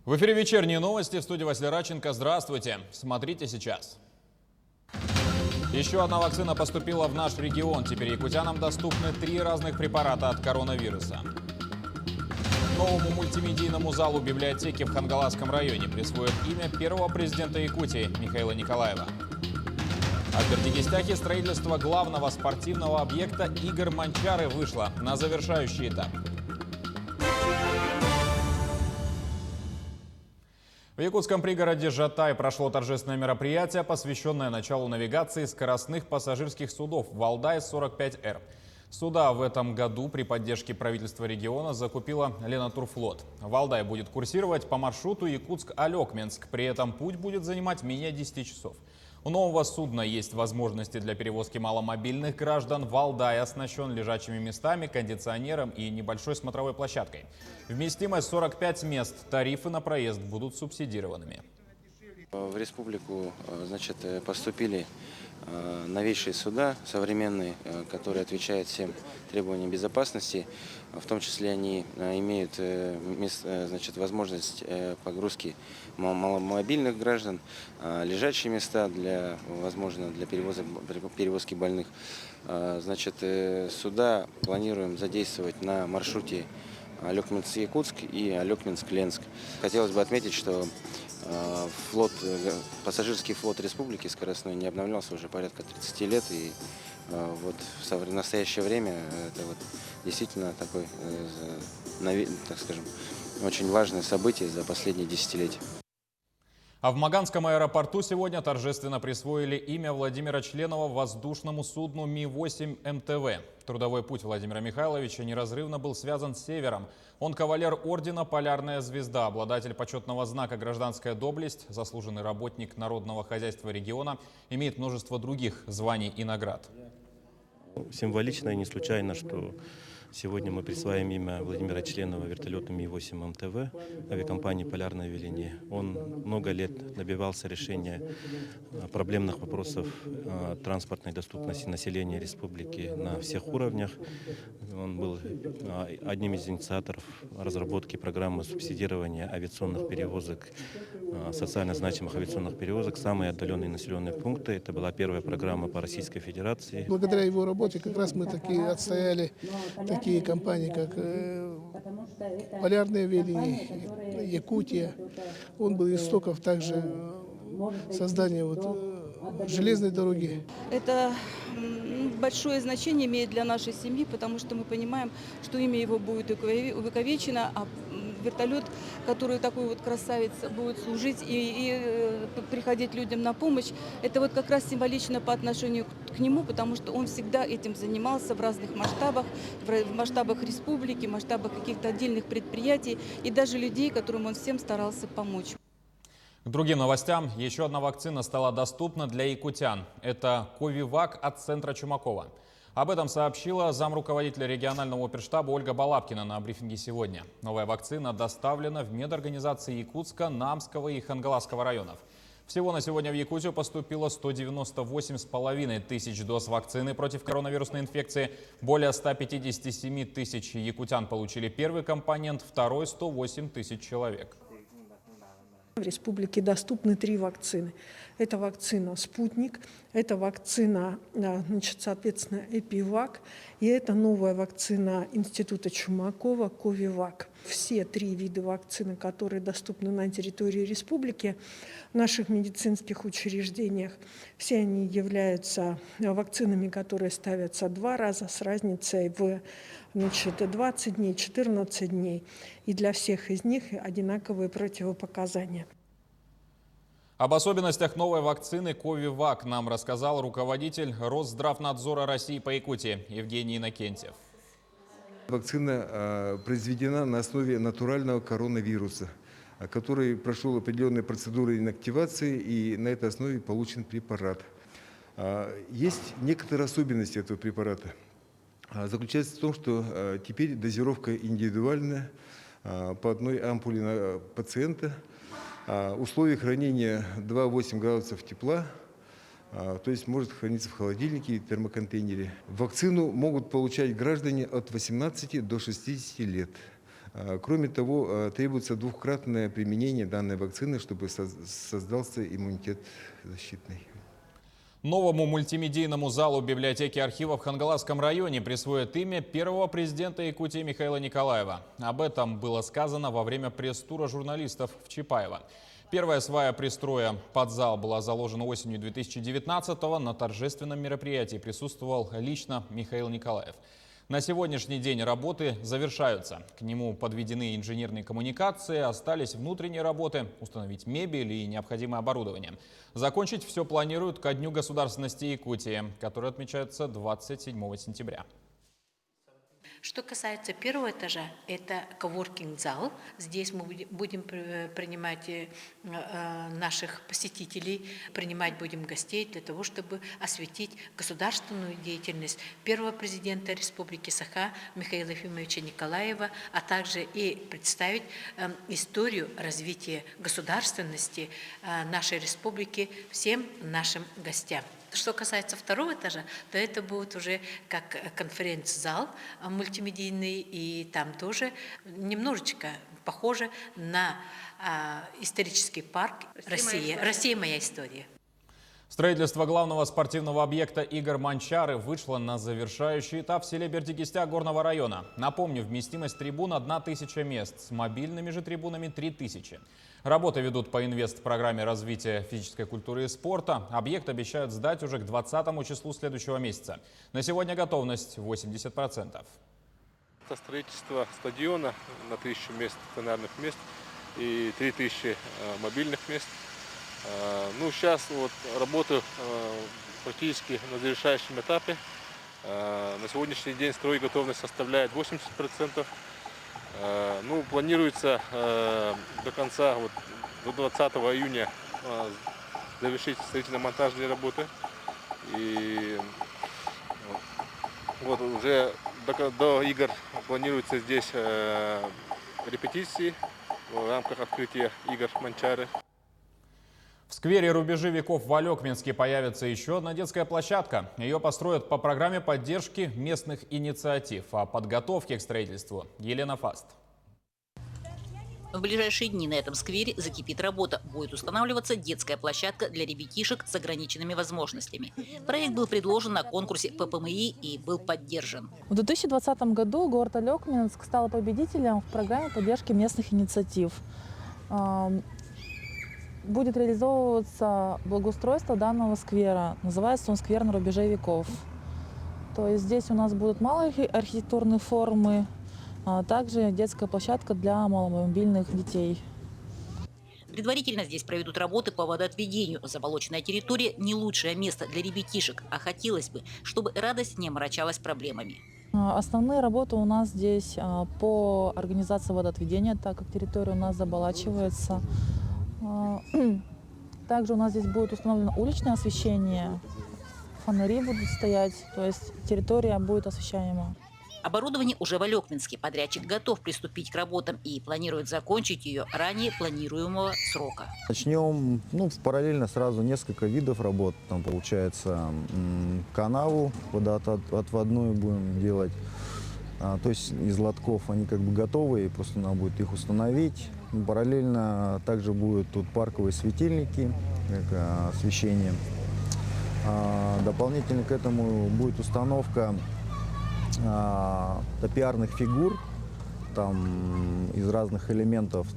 В эфире вечерние новости, в студии Василий Раченко. Здравствуйте. Смотрите сейчас. Еще одна вакцина поступила в наш регион. Теперь якутянам доступны 3 разных препарата от коронавируса. Новому мультимедийному залу библиотеки в Хангаласском районе присвоят имя первого президента Якутии Михаила Николаева. А в Бердикистяхе строительство главного спортивного объекта игр Манчары вышло на завершающий этап. В якутском пригороде Жатай прошло торжественное мероприятие, посвященное началу навигации скоростных пассажирских судов «Валдай-45Р». Суда в этом году при поддержке правительства региона закупила Ленатурфлот. «Валдай» будет курсировать по маршруту Якутск-Алекменск. При этом путь будет занимать менее 10 часов. У нового судна есть возможности для перевозки маломобильных граждан. «Валдай» оснащен лежачими местами, кондиционером и небольшой смотровой площадкой. Вместимость 45 мест. Тарифы на проезд будут субсидированными. В республику, поступили новейшие суда, современные, которые отвечают всем требованиям безопасности. В том числе они имеют возможность погрузки маломобильных граждан, лежачие места возможно, для перевозки больных. Суда планируем задействовать на маршруте Алекменск-Якутск и Алекменск-Ленск. Хотелось бы отметить, что пассажирский флот республики скоростной не обновлялся уже порядка 30 лет. И в настоящее время это действительно такое, очень важное событие за последние десятилетия. А в Маганском аэропорту сегодня торжественно присвоили имя Владимира Членова воздушному судну Ми-8 МТВ. Трудовой путь Владимира Михайловича неразрывно был связан с Севером. Он кавалер ордена «Полярная звезда», обладатель почетного знака «Гражданская доблесть», заслуженный работник народного хозяйства региона, имеет множество других званий и наград. Символично и не случайно, что сегодня мы присваиваем имя Владимира Членова вертолету Ми-8 МТВ авиакомпании «Полярное веление». Он много лет добивался решения проблемных вопросов транспортной доступности населения республики на всех уровнях. Он был одним из инициаторов разработки программы субсидирования авиационных перевозок, социально значимых авиационных перевозок в самые отдаленные населенные пункты. Это была первая программа по Российской Федерации. Благодаря его работе как раз мы отстояли такие компании, как «Полярное веление», «Якутия». Он был истоков также создания железной дороги. Это большое значение имеет для нашей семьи, потому что мы понимаем, что имя его будет увековечено, а вертолет, который такой красавец будет служить и приходить людям на помощь, это как раз символично по отношению к нему, потому что он всегда этим занимался в разных масштабах, в масштабах республики, в масштабах каких-то отдельных предприятий и даже людей, которым он всем старался помочь. К другим новостям. Еще одна вакцина стала доступна для якутян. Это Ковивак от центра Чумакова. Об этом сообщила замруководителя регионального оперштаба Ольга Балабкина на брифинге сегодня. Новая вакцина доставлена в медорганизации Якутска, Намского и Хангаласского районов. Всего на сегодня в Якутию поступило 198,5 тысяч доз вакцины против коронавирусной инфекции. Более 157 тысяч якутян получили первый компонент, второй – 108 тысяч человек. В республике доступны 3 вакцины. Это вакцина «Спутник», это вакцина, соответственно, «Эпивак», и это новая вакцина Института Чумакова «Ковивак». Все 3 вида вакцины, которые доступны на территории республики, в наших медицинских учреждениях, все они являются вакцинами, которые ставятся 2 раза с разницей в 20 дней, 14 дней. И для всех из них одинаковые противопоказания. Об особенностях новой вакцины Ковивак нам рассказал руководитель Росздравнадзора России по Якутии Евгений Иннокентьев. Вакцина произведена на основе натурального коронавируса, который прошел определенные процедуры инактивации, и на этой основе получен препарат. Есть некоторые особенности этого препарата. Заключается в том, что теперь дозировка индивидуальная по одной ампуле на пациента. Условия хранения 2,8 градусов тепла, то есть может храниться в холодильнике и термоконтейнере. Вакцину могут получать граждане от 18 до 60 лет. Кроме того, требуется двукратное применение данной вакцины, чтобы создался иммунитет защитный. Новому мультимедийному залу библиотеки архива в Хангаласском районе присвоят имя первого президента Якутии Михаила Николаева. Об этом было сказано во время пресс-тура журналистов в Чапаево. Первая свая пристроя под зал была заложена осенью 2019-го. На торжественном мероприятии присутствовал лично Михаил Николаев. На сегодняшний день работы завершаются. К нему подведены инженерные коммуникации, остались внутренние работы, установить мебель и необходимое оборудование. Закончить все планируют ко Дню государственности Якутии, который отмечается 27 сентября. Что касается первого этажа, это коворкинг-зал. Здесь мы будем принимать наших посетителей, принимать будем гостей для того, чтобы осветить государственную деятельность первого президента Республики Саха Михаила Ефимовича Николаева, а также и представить историю развития государственности нашей республики всем нашим гостям. Что касается второго этажа, то это будет уже как конференц-зал мультимедийный, и там тоже немножечко похоже на исторический парк «Россия. Моя история». Строительство главного спортивного объекта «Игорь Манчары» вышло на завершающий этап в селе Бердикистя Горного района. Напомню, вместимость трибун 1000 мест, с мобильными же трибунами 3000. Работы ведут по инвест-программе развития физической культуры и спорта. Объект обещают сдать уже к 20 числу следующего месяца. На сегодня готовность 80%. Это строительство стадиона на 1000 мест, стационарных мест и 3000 мобильных мест. Ну, сейчас вот работы практически на завершающем этапе. На сегодняшний день стройготовность составляет 80%. Ну, планируется до конца, вот, до 20 июня завершить строительно-монтажные работы. И вот уже до игр планируется здесь репетиции в рамках открытия игр Манчары. В сквере «Рубежи веков» в Алекминске появится еще одна детская площадка. Ее построят по программе поддержки местных инициатив. О подготовке к строительству Елена Фаст. В ближайшие дни на этом сквере закипит работа. Будет устанавливаться детская площадка для ребятишек с ограниченными возможностями. Проект был предложен на конкурсе ППМИ и был поддержан. В 2020 году город Алекминск стал победителем в программе поддержки местных инициатив. Будет реализовываться благоустройство данного сквера. Называется он «Сквер на рубеже веков». То есть здесь у нас будут малые архитектурные формы, а также детская площадка для маломобильных детей. Предварительно здесь проведут работы по водоотведению. Заболоченная территория – не лучшее место для ребятишек, а хотелось бы, чтобы радость не омрачалась проблемами. Основные работы у нас здесь по организации водоотведения, так как территория у нас заболачивается. Также у нас здесь будет установлено уличное освещение, фонари будут стоять, то есть территория будет освещаема. Оборудование уже в Алекминске. Подрядчик готов приступить к работам и планирует закончить ее ранее планируемого срока. Начнем параллельно сразу несколько видов работ. Там получается канаву водоотводную будем делать. То есть из лотков они как бы готовы, и просто надо будет их установить. Параллельно также будут тут парковые светильники, как освещение. Дополнительно к этому будет установка топиарных фигур. Там из разных элементов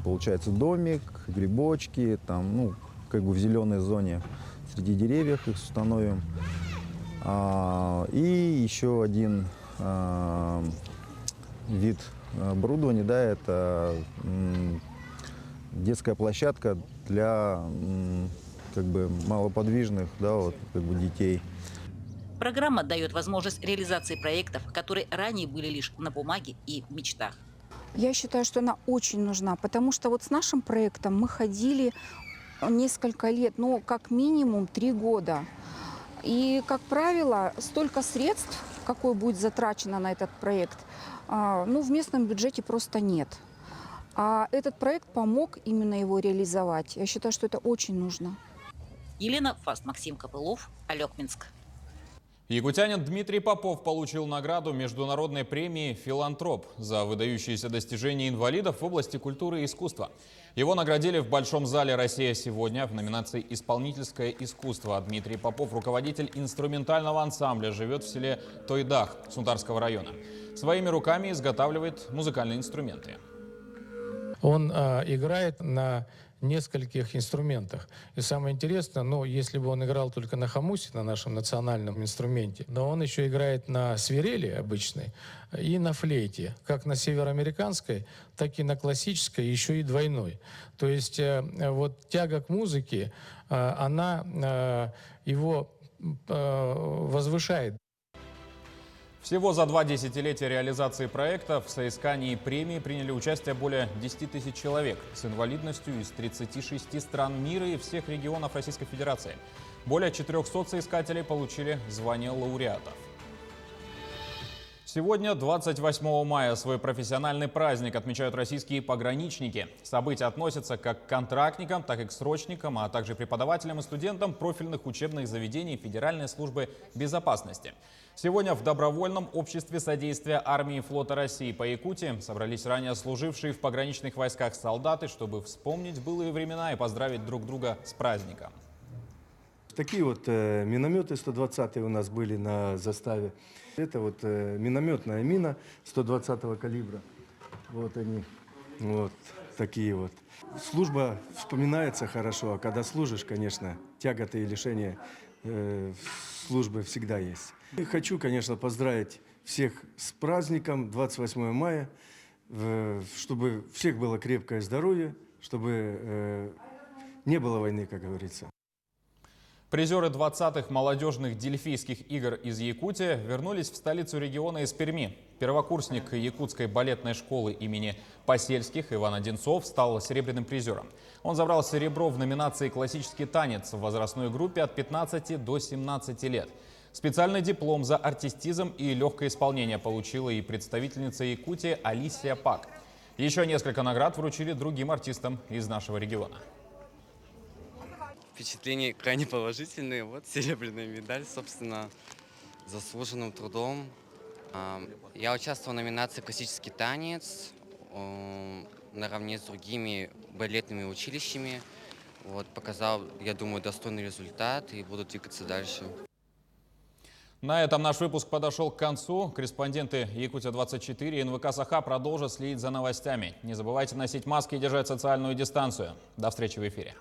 получается домик, грибочки, там, как бы в зеленой зоне среди деревьев их установим. И еще один вид оборудования, да, это детская площадка для как бы малоподвижных, да, вот, как бы детей. Программа дает возможность реализации проектов, которые ранее были лишь на бумаге и в мечтах. Я считаю, что она очень нужна, потому что вот с нашим проектом мы ходили несколько лет, как минимум 3 года. И, как правило, столько средств, какое будет затрачено на этот проект, в местном бюджете просто нет. А этот проект помог именно его реализовать. Я считаю, что это очень нужно. Елена Фаст, Максим Копылов, Алекминск. Якутянин Дмитрий Попов получил награду международной премии «Филантроп» за выдающиеся достижения инвалидов в области культуры и искусства. Его наградили в Большом зале «Россия сегодня» в номинации «Исполнительское искусство». Дмитрий Попов, руководитель инструментального ансамбля, живет в селе Тойдах Сунтарского района. Своими руками изготавливает музыкальные инструменты. Он играет на нескольких инструментах. И самое интересное, если бы он играл только на хамусе, на нашем национальном инструменте, но он еще играет на свирели обычной и на флейте, как на североамериканской, так и на классической, еще и двойной. То есть вот тяга к музыке, она его возвышает. Всего за 2 десятилетия реализации проекта в соискании премии приняли участие более 10 тысяч человек с инвалидностью из 36 стран мира и всех регионов Российской Федерации. Более 400 соискателей получили звание лауреатов. Сегодня, 28 мая, свой профессиональный праздник отмечают российские пограничники. События относятся как к контрактникам, так и к срочникам, а также преподавателям и студентам профильных учебных заведений Федеральной службы безопасности. Сегодня в добровольном обществе содействия армии и флота России по Якутии собрались ранее служившие в пограничных войсках солдаты, чтобы вспомнить былые времена и поздравить друг друга с праздником. Такие вот минометы 120-е у нас были на заставе. Это вот минометная мина 120-го калибра. Вот они, вот такие вот. Служба вспоминается хорошо, а когда служишь, конечно, тяготы и лишения службы всегда есть. И хочу, конечно, поздравить всех с праздником 28 мая, чтобы у всех было крепкое здоровье, чтобы не было войны, как говорится. Призеры 20-х молодежных дельфийских игр из Якутии вернулись в столицу региона из Перми. Первокурсник якутской балетной школы имени Посельских Иван Одинцов стал серебряным призером. Он забрал серебро в номинации «Классический танец» в возрастной группе от 15 до 17 лет. Специальный диплом за артистизм и легкое исполнение получила и представительница Якутии Алисия Пак. Еще несколько наград вручили другим артистам из нашего региона. Впечатления крайне положительные. Вот серебряная медаль, собственно, заслуженным трудом. Я участвовал в номинации «Классический танец» наравне с другими балетными училищами. Вот, показал, я думаю, достойный результат и буду двигаться дальше. На этом наш выпуск подошел к концу. Корреспонденты Якутия-24 и НВК «Саха» продолжат следить за новостями. Не забывайте носить маски и держать социальную дистанцию. До встречи в эфире.